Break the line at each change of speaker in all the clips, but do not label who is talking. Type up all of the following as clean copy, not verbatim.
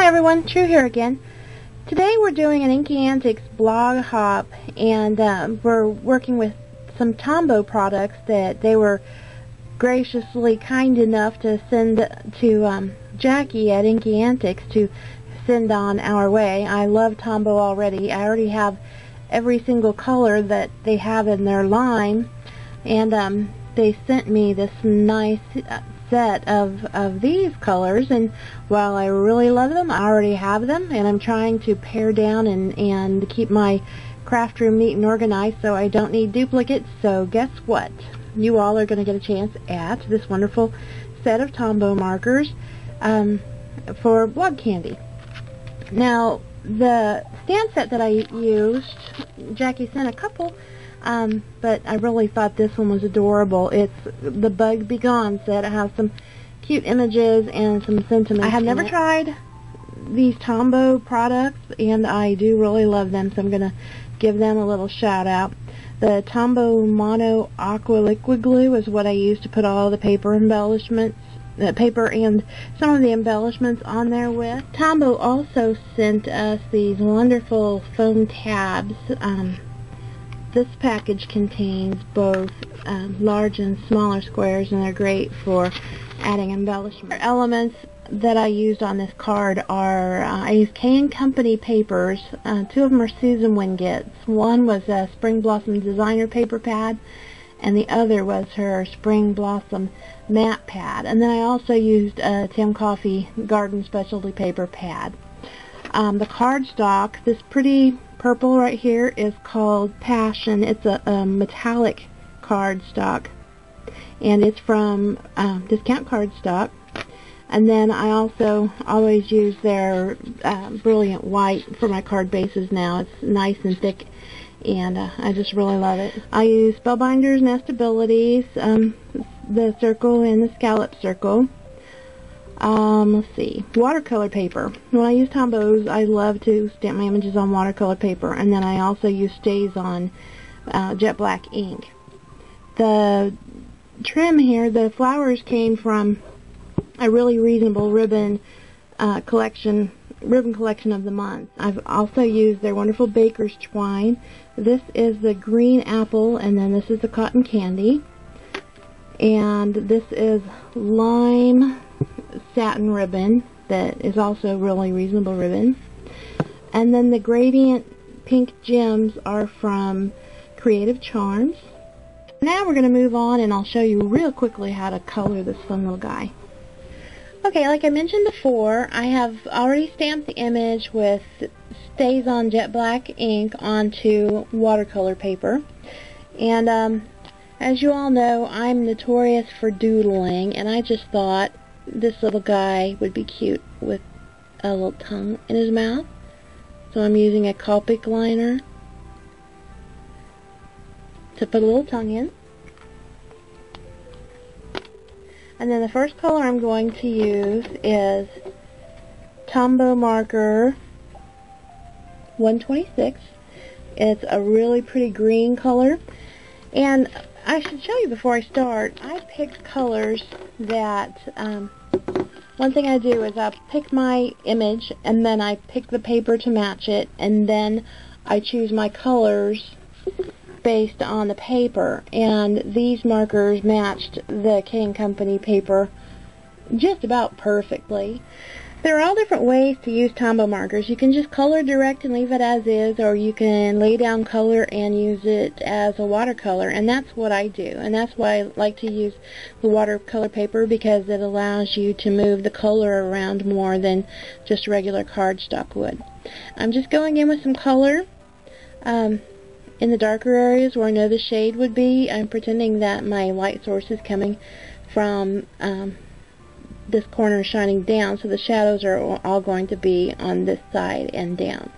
everyone, True here again. Today we're doing an Inky Antics blog hop, and we're working with some Tombow products that they were graciously kind enough to send to Jackie at Inky Antics to send on our way. I love Tombow already. I already have every single color that they have in their line, and they sent me this nice set of these colors, and while I really love them, I already have them, and I'm trying to pare down and keep my craft room neat and organized so I don't need duplicates. So guess what? You all are going to get a chance at this wonderful set of Tombow markers for blog candy. Now, the stand set that I used, Jackie sent a couple, but I really thought this one was adorable. It's the Bug Be Gone set. It has some cute images and some sentiments. I have never tried these Tombow products, and I do really love them, so I'm going to give them a little shout out. The Tombow Mono Aqua Liquid Glue is what I use to put all the paper embellishments, paper and some of the embellishments on there with. Tombow also sent us these wonderful foam tabs. This package contains both large and smaller squares, and they're great for adding embellishment. Elements that I used on this card are, I used K & Company papers. Two of them are Susan Wingett's. One was a Spring Blossom Designer paper pad, and the other was her Spring Blossom matte pad. And then I also used a Tim Coffee Garden Specialty paper pad. The cardstock, this pretty purple right here, is called Passion. It's a metallic cardstock, and it's from Discount Cardstock. And then I also always use their Brilliant White for my card bases now. It's nice and thick, and I just really love it. I use Spellbinders, Nestabilities, the circle and the scallop circle. Let's see, watercolor paper. When I use Tombows, I love to stamp my images on watercolor paper, and then I also use StazOn jet black ink. The trim here, the flowers came from a really reasonable ribbon collection of the month. I've also used their wonderful baker's twine. This is the green apple, and then this is the cotton candy, and this is lime satin ribbon that is also really reasonable ribbon. And then the gradient pink gems are from Creative Charms. Now we're going to move on, and I'll show you real quickly how to color this fun little guy. Okay, like I mentioned before, I have already stamped the image with StazOn jet black ink onto watercolor paper. And as you all know, I'm notorious for doodling, and I just thought this little guy would be cute with a little tongue in his mouth. So I'm using a Copic liner to put a little tongue in. And then the first color I'm going to use is Tombow Marker 126. It's a really pretty green color. And I should show you before I start, I picked colors that, one thing I do is I pick my image, and then I pick the paper to match it, and then I choose my colors based on the paper. And these markers matched the K & Company paper just about perfectly. There are all different ways to use Tombow markers. You can just color direct and leave it as is, or you can lay down color and use it as a watercolor, and that's what I do. And that's why I like to use the watercolor paper, because it allows you to move the color around more than just regular cardstock would. I'm just going in with some color in the darker areas where I know the shade would be. I'm pretending that my light source is coming from this corner shining down, so the shadows are all going to be on this side and down.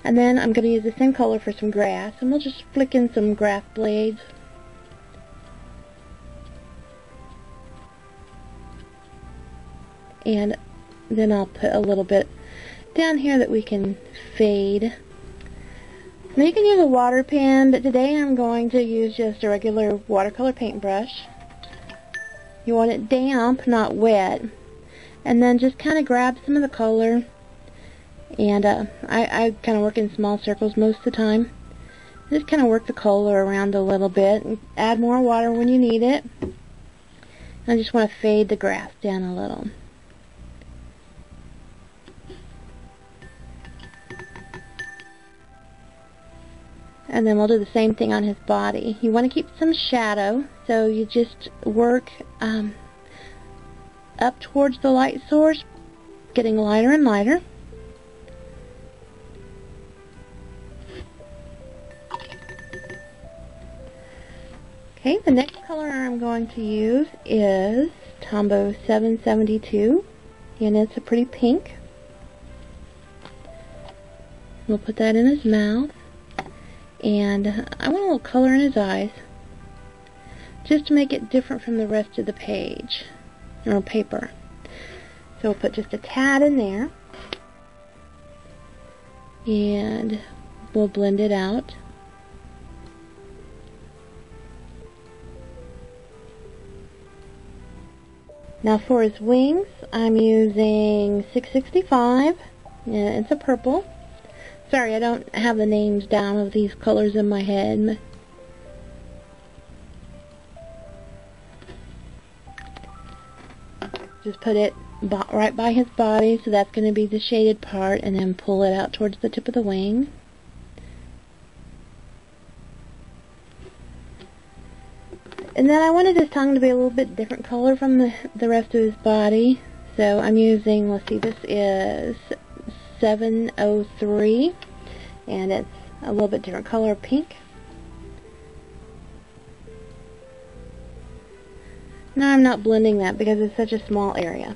And then I'm going to use the same color for some grass, and we'll just flick in some grass blades. And then I'll put a little bit down here that we can fade. Now you can use a water pen, but today I'm going to use just a regular watercolor paintbrush. You want it damp, not wet. And then just kind of grab some of the color And I kind of work in small circles most of the time. Just kind of work the color around a little bit and add more water when you need it. I just want to fade the grass down a little. And then we'll do the same thing on his body. You want to keep some shadow, so you just work up towards the light source, getting lighter and lighter. Okay, the next color I'm going to use is Tombow 772, and it's a pretty pink. We'll put that in his mouth, and I want a little color in his eyes, just to make it different from the rest of the page, or paper. So we'll put just a tad in there, and we'll blend it out. Now for his wings, I'm using 665, and it's a purple. Sorry, I don't have the names down of these colors in my head. Just put it right by his body, so that's going to be the shaded part, and then pull it out towards the tip of the wing. And then I wanted his tongue to be a little bit different color from the rest of his body. So I'm using, let's see, this is 703, and it's a little bit different color of pink. Now I'm not blending that because it's such a small area.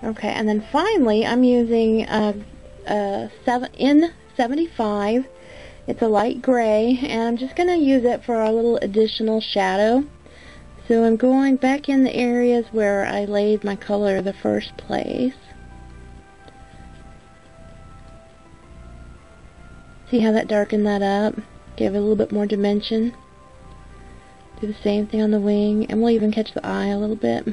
Okay, and then finally I'm using N75. It's a light gray, and I'm just going to use it for a little additional shadow. So I'm going back in the areas where I laid my color the first place. See how that darkened that up? Give it a little bit more dimension. Do the same thing on the wing, and we'll even catch the eye a little bit.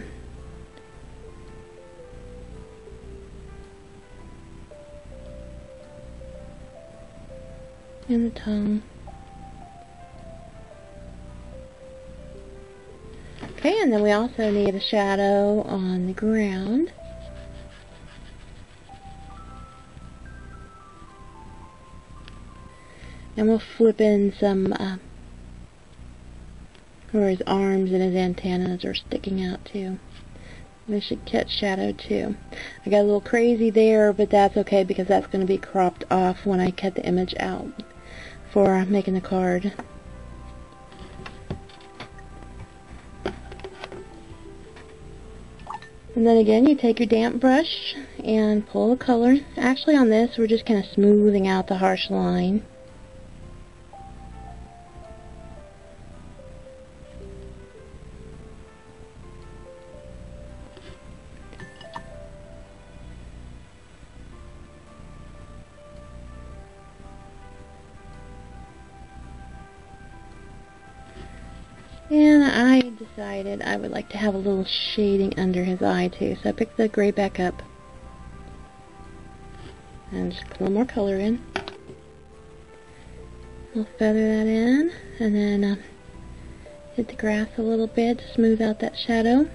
And the tongue. Okay, and then we also need a shadow on the ground. And we'll flip in some where his arms and his antennas are sticking out too. They should catch shadow too. I got a little crazy there, but that's okay because that's going to be cropped off when I cut the image out for making the card. And then again, you take your damp brush and pull the color. Actually on this, we're just kind of smoothing out the harsh line. And I decided I would like to have a little shading under his eye too, so I picked the gray back up. And just put a little more color in. We'll feather that in, and then hit the grass a little bit to smooth out that shadow.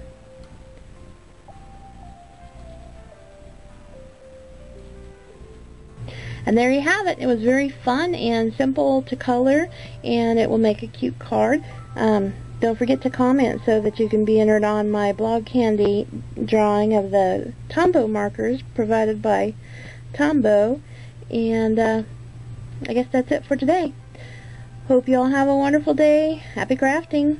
And there you have it. It was very fun and simple to color, and it will make a cute card. Don't forget to comment so that you can be entered on my blog candy drawing of the Tombow markers provided by Tombow. And I guess that's it for today. Hope you all have a wonderful day. Happy crafting.